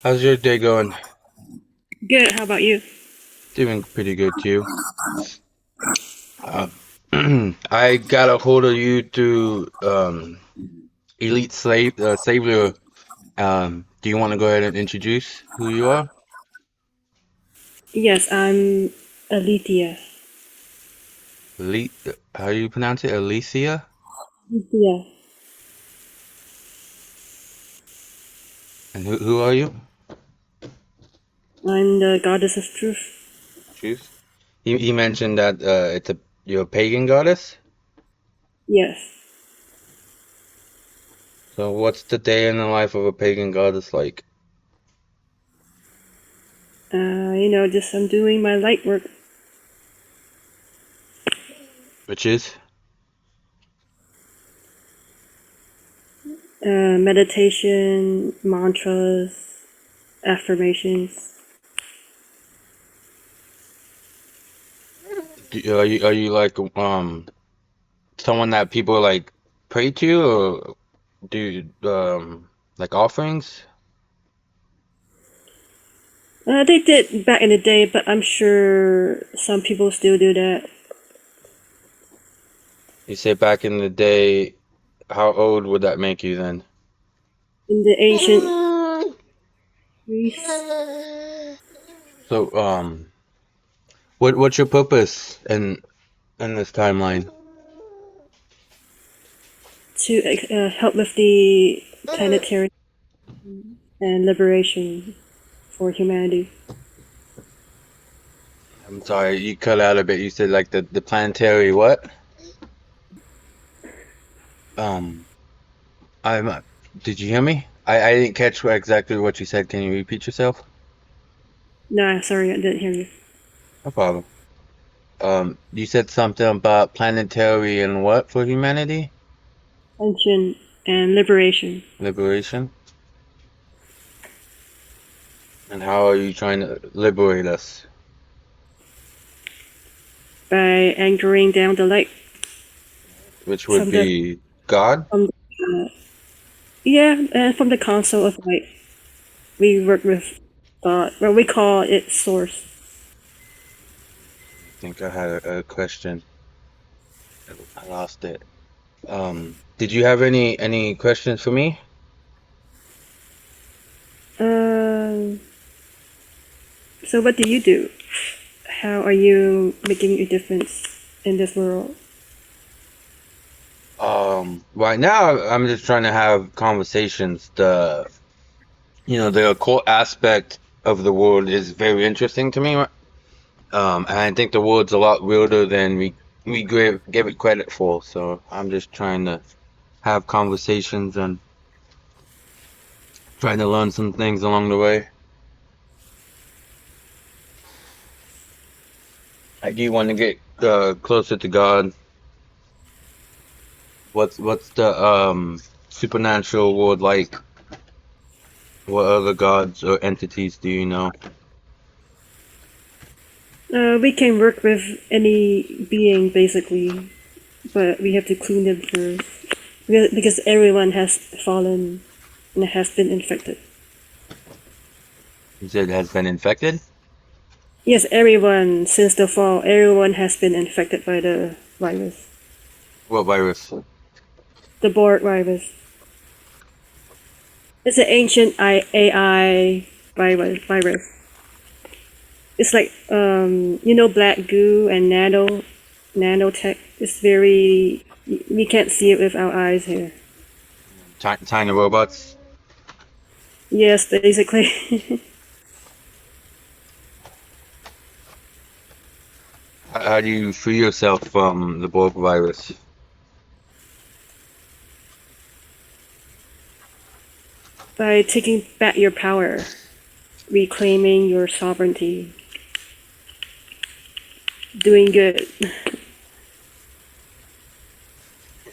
How's your day going? Good. How about you? Doing pretty good too. Uh, I got a hold of you through Elite Savior. Do you want to go ahead and introduce who you are? Yes, I'm Alethea. Elite, how do you pronounce it? Alicia? Alethea. And who are you? I'm the goddess of truth. Choose. He mentioned that you're a pagan goddess. Yes. So what's the day in the life of a pagan goddess like? Just I'm doing my light work, Which is? meditation, mantras, affirmations. Are you like someone that people like pray to or do like offerings? They did back in the day, but I'm sure some people still do that. You say back in the day, how old would that make you then? In the ancient Greece, So what's your purpose in this timeline? to help with the planetary and liberation for humanity. I'm sorry, you cut out a bit. You said like the planetary what? Um, I'm did you hear me? I didn't catch exactly what you said. Can you repeat yourself? No, sorry, I didn't hear you. No problem. You said something about planetary and what for humanity? Ascension and liberation Liberation? And how are you trying to liberate us? by anchoring down the light Which would from the be God? from the, yeah, and from the console of light. We work with God, well, we call it source. I think I had a question. I lost it. Did you have any questions for me? Um, so what do you do? How are you making a difference in this world? Right now I'm just trying to have conversations. The occult aspect of the world is very interesting to me. And I think the world's a lot weirder than we give it credit for. So I'm just trying to have conversations and trying to learn some things along the way. I do want to get closer to God. What's the supernatural world like? What other gods or entities do you know? We can work with any being basically, but we have to clean them first because everyone has fallen and has been infected. You said has been infected? Yes, everyone since the fall, everyone has been infected by the virus, What virus? the Borg virus. It's an ancient AI virus. It's like black goo and nanotech. It's very we can't see it with our eyes here. Tiny robots? Yes, basically. How do you free yourself from the Borg virus? By taking back your power, reclaiming your sovereignty, doing good.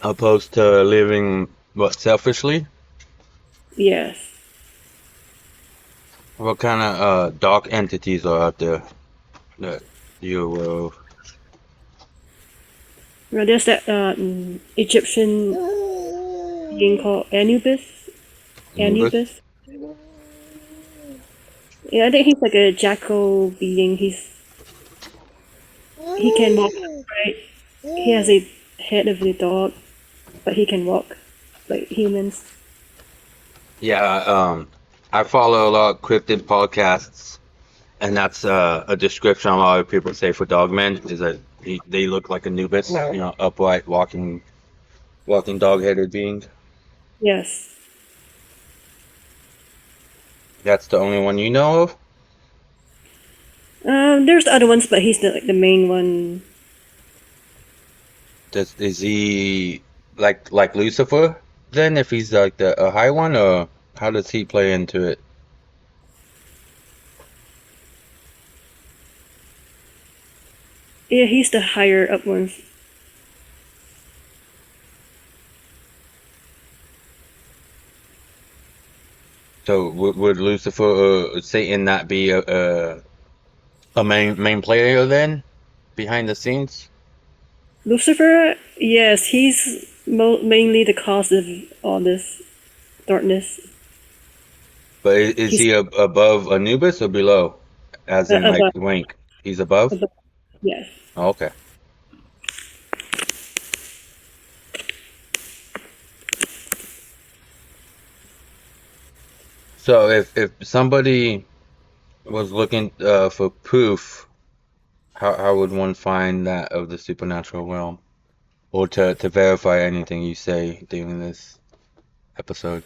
Opposed to living what selfishly? Yes. What kind of dark entities are out there that you're aware of? Well, there's that Egyptian being called Anubis. Anubis? Anubis. Yeah, I think he's like a jackal being. He can walk upright. He has a head of a dog, but he can walk like humans. Yeah, I follow a lot of cryptid podcasts, and that's a description a lot of people say for dogmen is that they look like Anubis, upright, walking dog-headed being. Yes. That's the only one you know of? There's other ones, but he's the main one. Is he like Lucifer then? If he's like a high one, or how does he play into it? Yeah, he's the higher up one. So would Lucifer or Satan not be a main player then behind the scenes? Lucifer, yes, he's mainly the cause of all this darkness. But is He's he above Anubis or below? As in like above, rank? He's above? above. Yes. Oh, okay. So if somebody was looking for proof, how would one find that of the supernatural realm? Or to verify anything you say during this episode?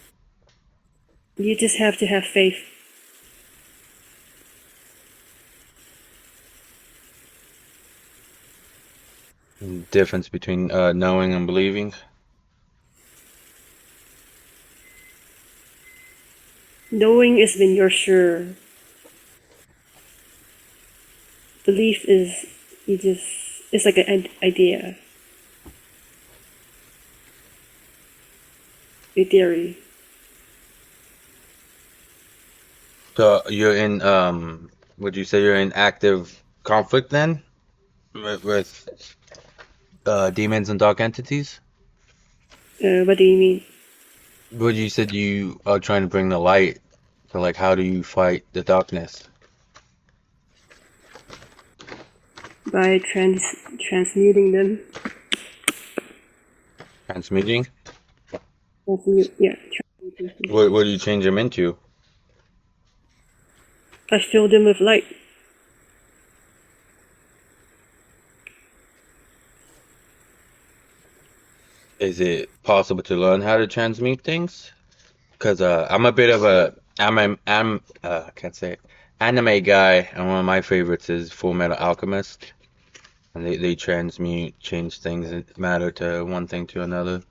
You just have to have faith. Difference between knowing and believing? Knowing is when you're sure. Belief is you just it's like an idea, a theory. So you're in would you say you're in active conflict then with demons and dark entities? What do you mean? But you said you are trying to bring the light. So like how do you fight the darkness? By transmuting them. Transmuting? Yeah. What do you change them into? I fill them with light. Is it possible to learn how to transmute things? Because I'm a bit of I can't say it, anime guy, and one of my favorites is Full Metal Alchemist, and they transmute, change things, and matter to one thing to another.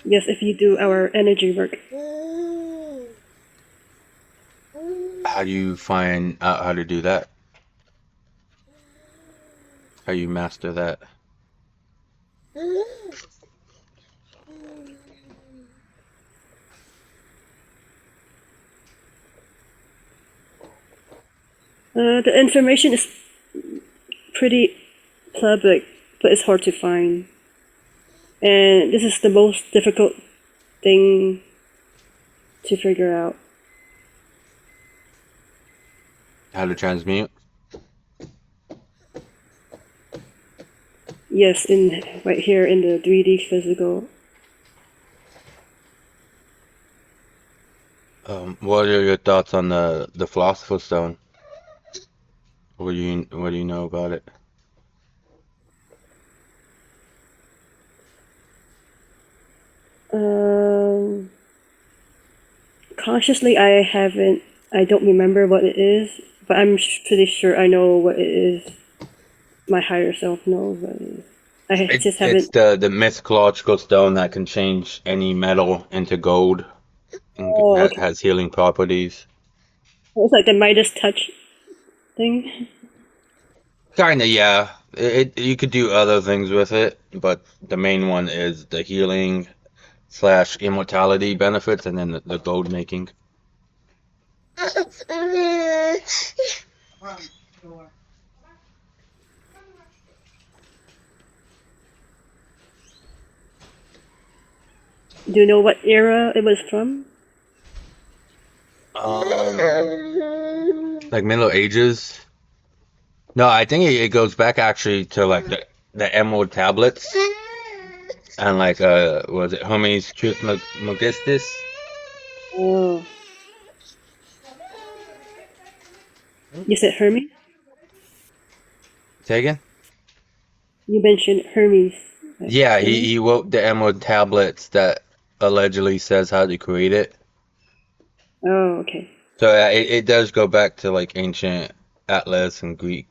Yes, if you do our energy work. How do you find out how to do that? How you master that? The information is pretty public, but it's hard to find. And this is the most difficult thing to figure out. How to transmute? Yes, in right here in the 3D physical. What are your thoughts on the Philosopher's Stone? What do you know about it? Um, Consciously, I don't remember what it is, but I'm pretty sure I know what it is. My higher self knows what it is. I just It's haven't. the mythological stone that can change any metal into gold and Oh, okay. has healing properties. It's like the Midas touch thing. Kinda, yeah. You could do other things with it, but the main one is the healing slash immortality benefits, and then the gold making. Do you know what era it was from? Like Middle Ages. No, I think it goes back actually to like the Emerald tablets and like was it Hermes Trismegistus? Oh, you said Hermes? Say again? You mentioned Hermes. Yeah, Hermes? he wrote the Emerald tablets that allegedly says how to create it. Oh, okay. So it does go back to like ancient Atlas and Greek,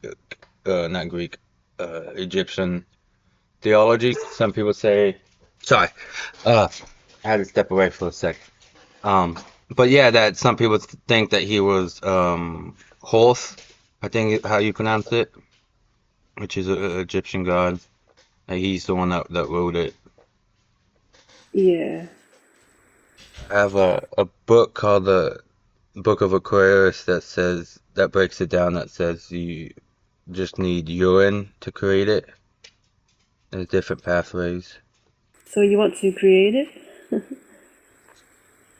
not Greek, Egyptian theology. Some people say, sorry, uh, I had to step away for a sec. Um, but yeah, that some people think that he was Horus, I think how you pronounce it, which is a Egyptian god. And he's the one that wrote it. Yeah. I have a book called the Book of Aquarius that breaks it down that says you just need urine to create it. There's different pathways. So you want to create it?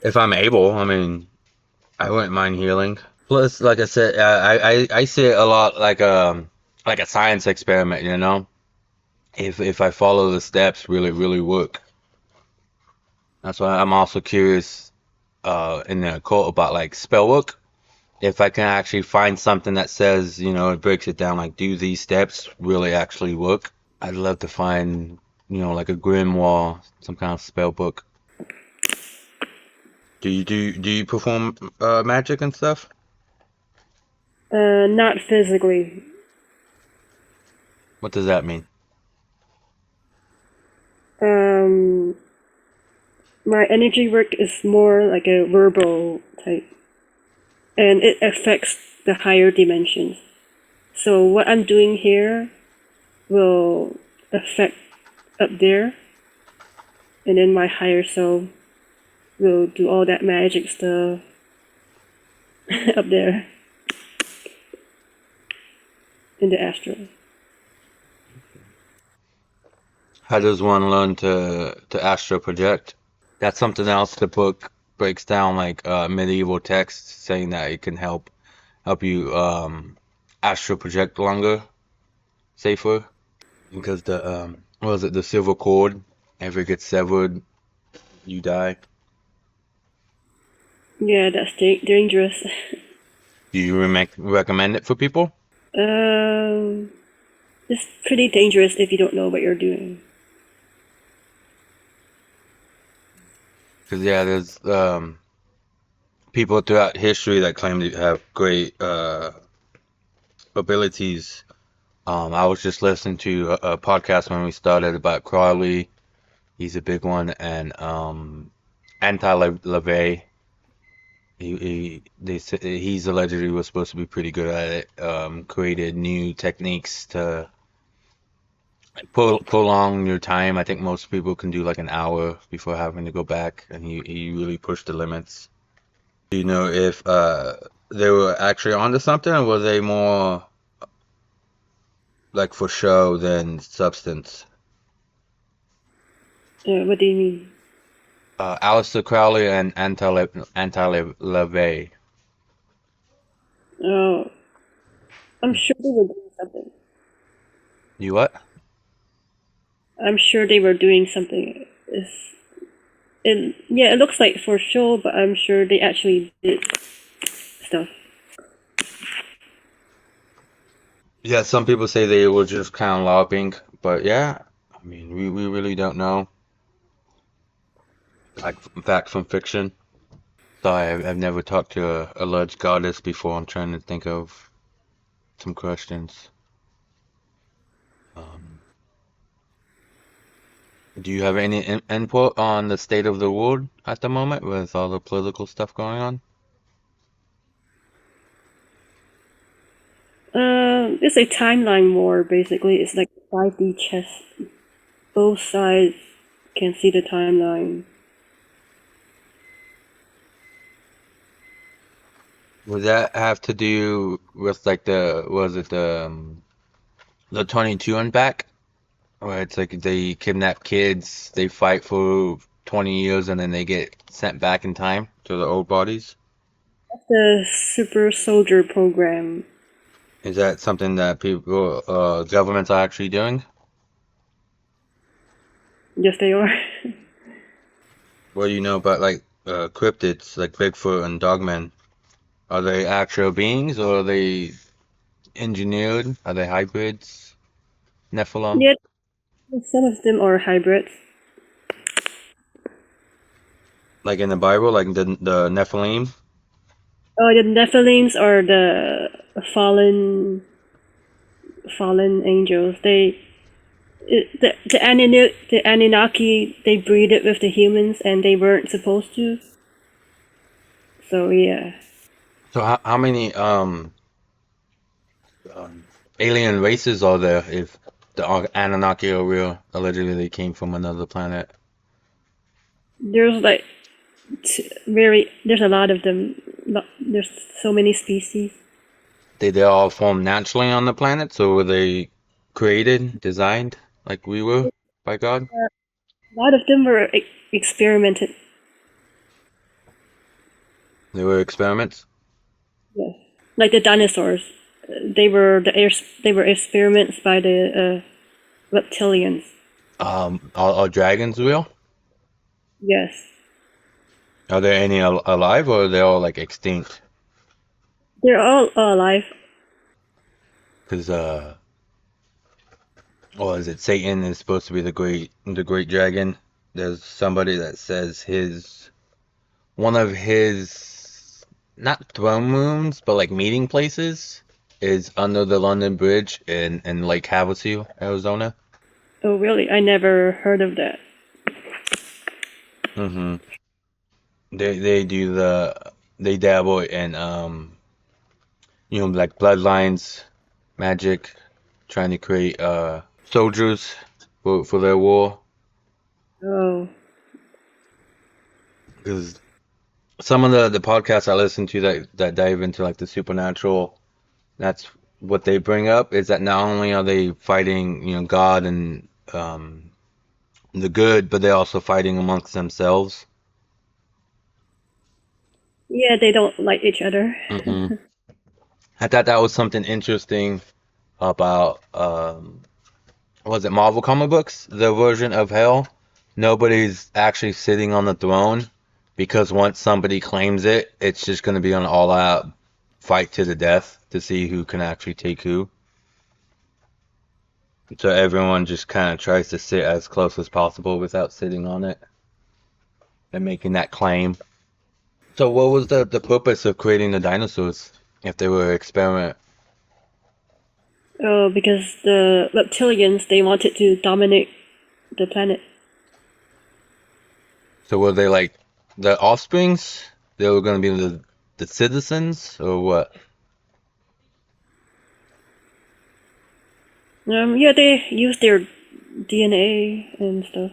If I'm able, I mean, I wouldn't mind healing. Plus, like I said, I see it a lot like a science experiment, you know? If I follow the steps, will it really work? That's why I'm also curious in the quote about like spell work. If I can actually find something that says, you know, it breaks it down like do these steps really actually work? I'd love to find, you know, like a grimoire, some kind of spell book. Do you perform magic and stuff? Not physically. What does that mean? Um, my energy work is more like a verbal type, and it affects the higher dimensions. So what I'm doing here will affect up there, and then my higher self will do all that magic stuff up there in the astral. How does one learn to astral project? That's something else the book breaks down like medieval texts saying that it can help you astral project longer, safer because the what was it, the silver cord, if it gets severed, you die. Yeah, that's dangerous. Do you recommend it for people? um, it's pretty dangerous if you don't know what you're doing. Because yeah, there's people throughout history that claim to have great abilities. I was just listening to a podcast when we started about Crowley. He's a big one, and anti-LaVey. He's allegedly was supposed to be pretty good at it. Created new techniques to prolong your time. I think most people can do like an hour before having to go back, and he really pushed the limits. Do you know if they were actually onto something, or were they more like for show than substance? What do you mean? Aleister Crowley and anti-LaVey. Oh, I'm sure they were doing something. You what? I'm sure they were doing something. Yeah, it looks like for show, but I'm sure they actually did stuff. Yeah, some people say they were just kind of LARPing, but yeah, I mean, we really don't know. Like fact from fiction. Sorry, I've never talked to a alleged goddess before. I'm trying to think of some questions. Um, do you have any input on the state of the world at the moment with all the political stuff going on? It's a timeline war basically. It's like 5D chess. Both sides can see the timeline. Would that have to do with like was it the 22 and back? Where it's like they kidnap kids, they fight for 20 years and then they get sent back in time to the old bodies? The super soldier program. Is that something that people, governments are actually doing? Yes, they are. What do you know about like cryptids like Bigfoot and Dogmen? Are they actual beings or are they engineered? Are they hybrids? Nephilim? Yet some of them are hybrids. Like in the Bible, like the Nephilim? The Nephilims are the fallen angels. The Anunnaki, they breeded with the humans and they weren't supposed to. So yeah. So how many alien races are there if the Anunnaki are real? Allegedly they came from another planet. There's like there's a lot of them. There's so many species. They all formed naturally on the planet, so were they created, designed like we were by God? A lot of them were experimented. They were experiments. Yes. Like the dinosaurs. They were experiments by the reptilians. Are dragons real? Yes. Are there any alive, or are they all like extinct? They're all alive. Because or is it Satan is supposed to be the great dragon? There's somebody that says one of his not throne rooms, but like meeting places is under the London Bridge in Lake Havasu, Arizona. Oh really? I never heard of that. Mm-hmm. They dabble in like bloodlines, magic, trying to create soldiers for their war. Oh. Because some of the podcasts I listen to that dive into like the supernatural, that's what they bring up is that not only are they fighting, God and the good, but they're also fighting amongst themselves. Yeah, they don't like each other. Hmm. I thought that was something interesting about was it Marvel comic books? The version of hell, nobody's actually sitting on the throne because once somebody claims it, it's just going to be an all-out fight to the death to see who can actually take who. So everyone just kind of tries to sit as close as possible without sitting on it and making that claim. So what was the purpose of creating the dinosaurs if they were experiment? Oh, because the reptilians, they wanted to dominate the planet. So were they like the offsprings? They were going to be the citizens or what? Yeah, they use their DNA and stuff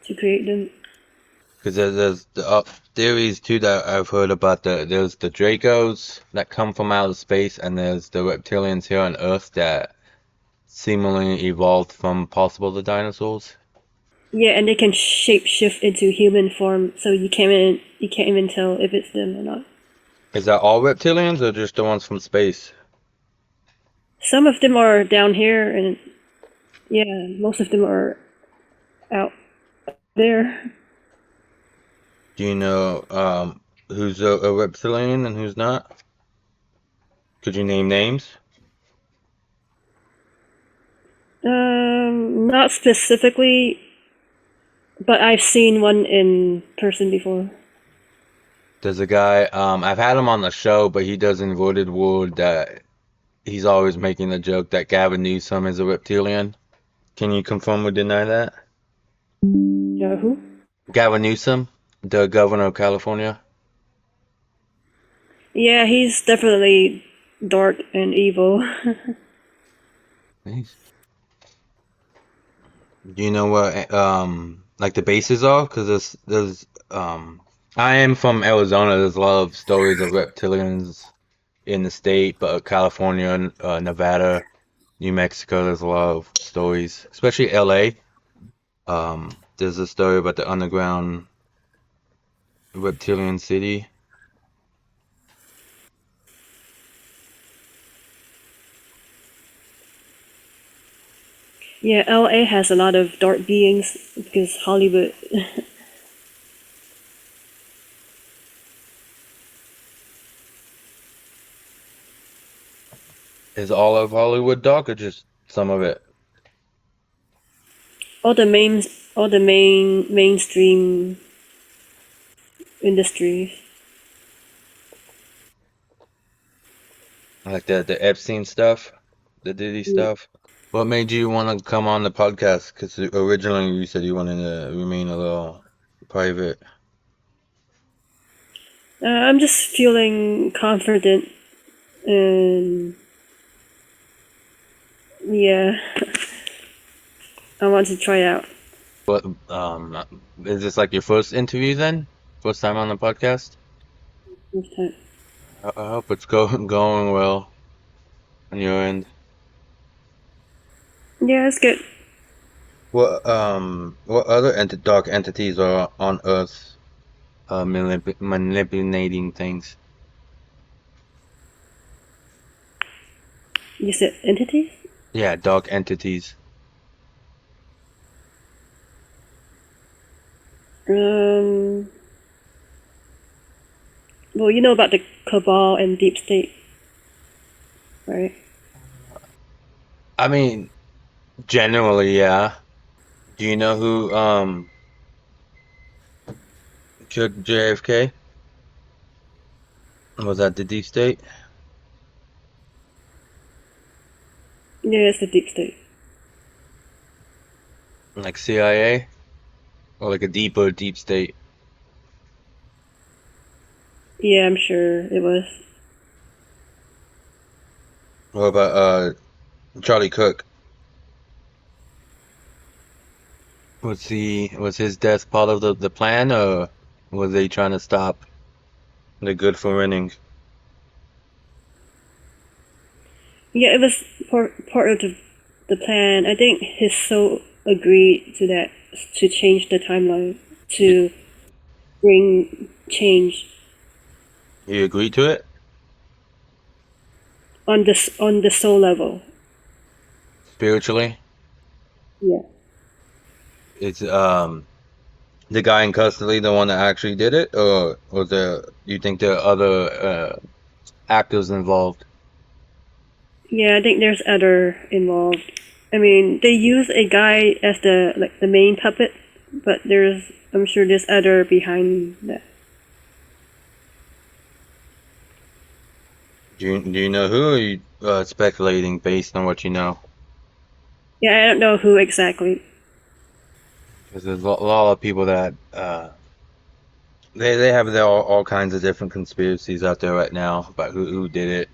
to create them. Because there's the theories too that I've heard about there's the Dracos that come from outer space and there's the reptilians here on Earth that seemingly evolved from possible the dinosaurs. Yeah, and they can shape shift into human form, so you can't even tell if it's them or not. Is that all reptilians or just the ones from space? Some of them are down here, and yeah, most of them are out there. Do you know who's a reptilian and who's not? Could you name names? Not specifically, but I've seen one in person before. There's a guy, I've had him on the show, but he does inverted word that he's always making the joke that Gavin Newsom is a reptilian. Can you confirm or deny that? Who? Gavin Newsom, the governor of California. Yeah, he's definitely dark and evil. Nice. Do you know what like the bases are? Because I am from Arizona. There's a lot of stories of reptilians in the state, but California, Nevada, New Mexico, there's a lot of stories, especially LA. There's a story about the underground reptilian city. Yeah, LA has a lot of dark beings because Hollywood. Is all of Hollywood dark or just some of it? all the main all the mainstream industries. Like the Epstein stuff, the Diddy Yeah. stuff. What made you want to come on the podcast? Because originally you said you wanted to remain a little private. I'm just feeling confident and yeah, I want to try out What is this like your first interview then? First time on the podcast? this time. I hope it's going well on your end. Yeah, it's good. What other dark entities are on Earth manipulating things? You said entities? Yeah, dark entities. Um, well, you know about the cabal and deep state, right? I mean, generally, yeah. Do you know who killed JFK? Was that the deep state? Yeah, it's the deep state. Like CIA? Or like a deeper deep state? Yeah, I'm sure it was. What about Charlie Cook? Was his death part of the plan, or was they trying to stop the good from winning? Yeah, it was part of the plan. I think his soul agreed to that to change the timeline to bring change You agree to it? on the soul level. Spiritually? Yeah. It's the guy in custody the one that actually did it, or was there? You think there are other actors involved? Yeah, I think there's other involved. I mean, they use a guy as the main puppet, but I'm sure there's other behind that. Do you know who? Or are you speculating based on what you know? Yeah, I don't know who exactly. Because there's a lot of people that they have all kinds of different conspiracies out there right now about who did it,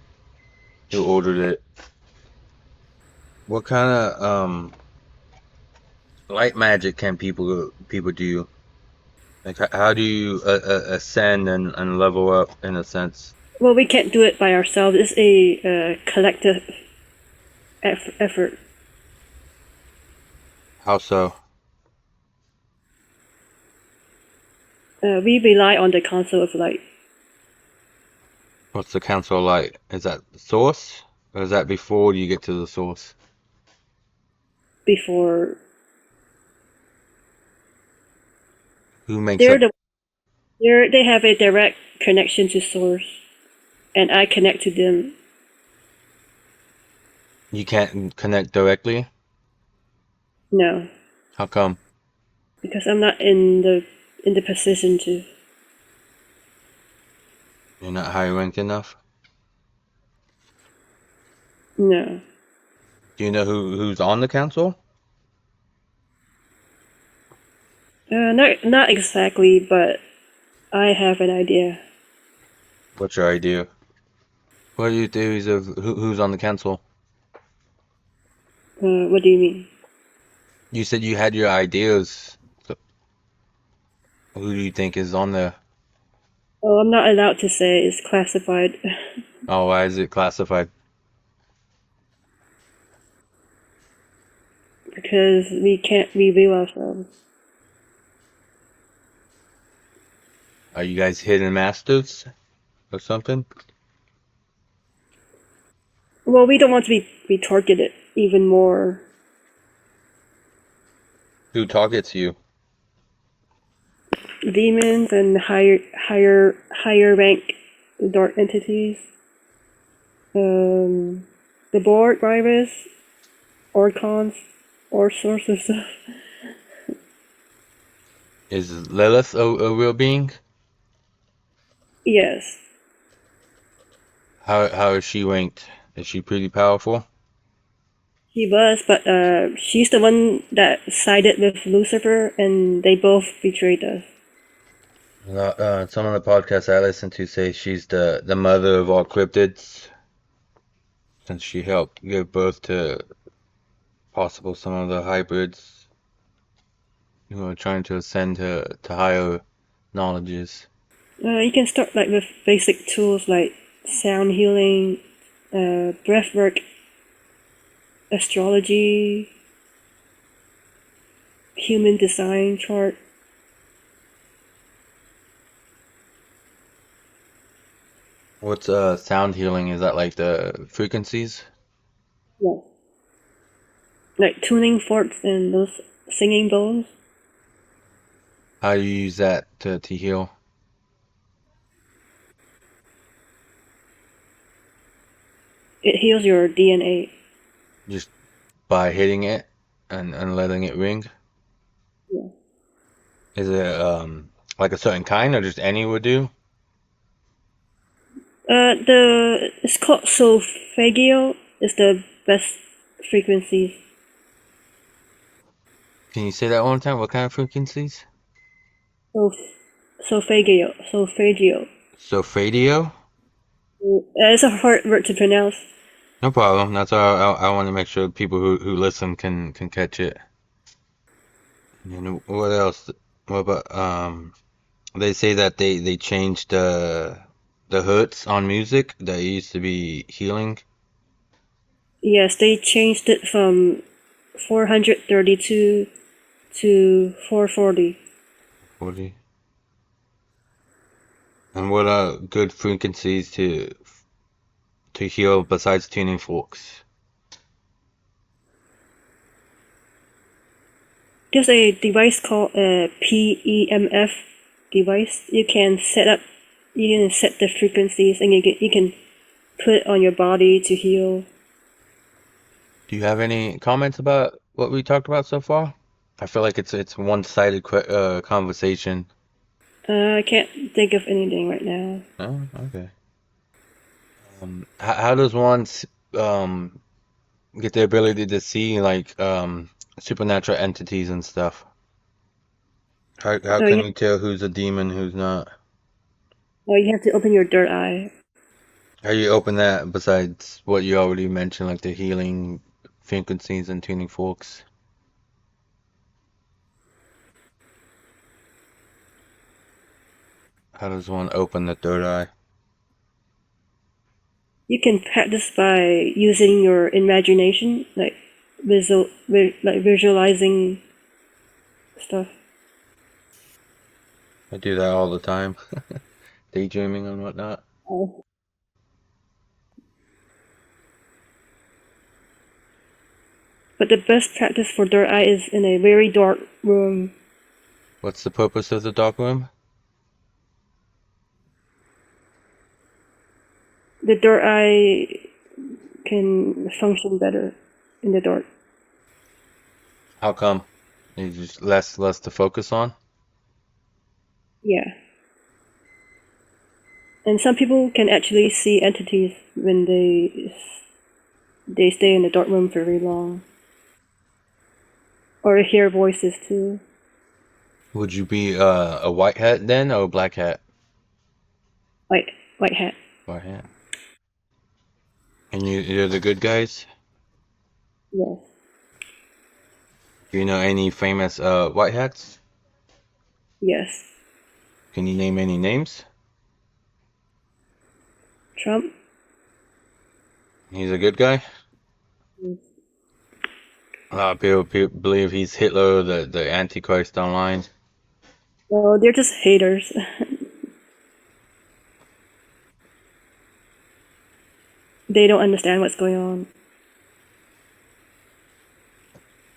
who ordered it. What kind of light magic can people do? Like how do you ascend and level up in a sense? Well, we can't do it by ourselves. It's a collective effort. How so? We rely on the Council of Light. What's the council light? Is that the source, or is that before you get to the source? Before Who makes they're up? the they have a direct connection to Source, and I connect to them. You can't connect directly? No, How come? because I'm not in the position to. You're not high ranked enough? No, Do you know who's on the council? not exactly, but I have an idea. What's your idea? What are your theories of who's on the council? What do you mean? You said you had your ideas. So who do you think is on there? Oh, I'm not allowed to say. It's classified. Oh, why is it classified? Because we can't reveal ourselves. Are you guys hidden masters or something? Well, we don't want to be targeted even more. Who targets you? Demons and higher rank dark entities. The board virus, Orcons, all sorts of stuff. Is Lilith a real being? Yes. How is she ranked? Is she pretty powerful? She was, but she's the one that sided with Lucifer, and they both betrayed us. Some of the podcasts I listen to say she's the mother of all cryptids, since she helped give birth to possible some of the hybrids who are trying to ascend to higher knowledges. You can start like with basic tools like sound healing, breathwork, astrology, human design chart. What's sound healing? Is that like the frequencies? Yes. Like tuning forks and those singing bowls. How do you use that to heal? It heals your DNA. Just by hitting it and letting it ring? Yeah. Is it like a certain kind or just any would do? It's called solfeggio. It's the best frequencies. Can you say that one time? What kind of frequencies? Solf, solfeggio. Sophadio? It's a hard word to pronounce. No problem. That's all. I want to make sure people who listen can catch it. And what else? What about they say that they changed the hertz on music that used to be healing. Yes, they changed it from 432 to 440. 40. And what are good frequencies to heal besides tuning forks? There's a device called a PEMF device. You can set the frequencies and you can put it on your body to heal. Do you have any comments about what we talked about so far? I feel like it's one-sided conversation. I can't think of anything right now. Oh, okay. How does one get the ability to see like supernatural entities and stuff? How Oh, can you tell who's a demon, who's not? you have to open your third eye. How do you open that besides what you already mentioned, like the healing frequencies and tuning forks? How does one open the third eye? You can practice by using your imagination, like visualizing stuff. I do that all the time, daydreaming and whatnot. Oh. But the best practice for third eye is in a very dark room. What's the purpose of the dark room? The third eye can function better in the dark. How come? It's just less to focus on? Yeah. And some people can actually see entities when they stay in the dark room for very long. Or hear voices too. Would you be a white hat then or a black hat? White hat. White hat. And you're the good guys? Yes. Do you know any famous white hats? Yes. Can you name any names? Trump. He's a good guy? Yes. A lot of people believe he's Hitler, the Antichrist online. Well, they're just haters. they don't understand what's going on.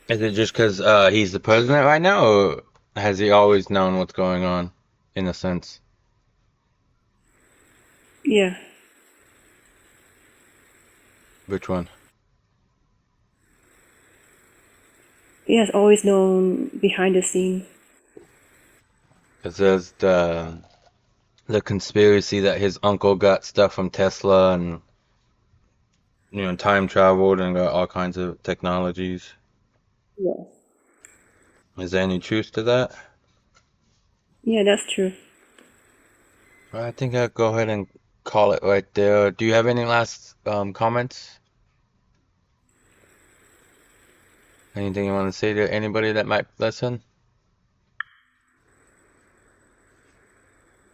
Is it just because he's the president right now, or has he always known what's going on, in a sense? Yeah. Which one? He has always known behind the scenes. Because there's the conspiracy that his uncle got stuff from Tesla and time traveled and got all kinds of technologies. Yes. Is there any truth to that? Yeah, that's true. Well, I think I'll go ahead and call it right there. Do you have any last comments? Anything you want to say to anybody that might listen?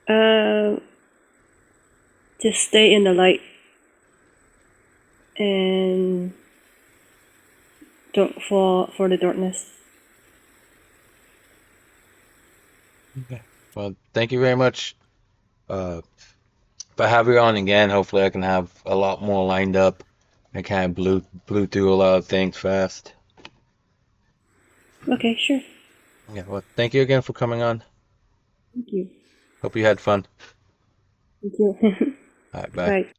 Uh, just stay in the light and don't fall for the darkness. Okay. Well, thank you very much. If I have you on again, hopefully I can have a lot more lined up. I kind of blew through a lot of things fast. Okay, sure. Yeah, well, thank you again for coming on. Thank you. Hope you had fun. Thank you. All right, bye. Bye.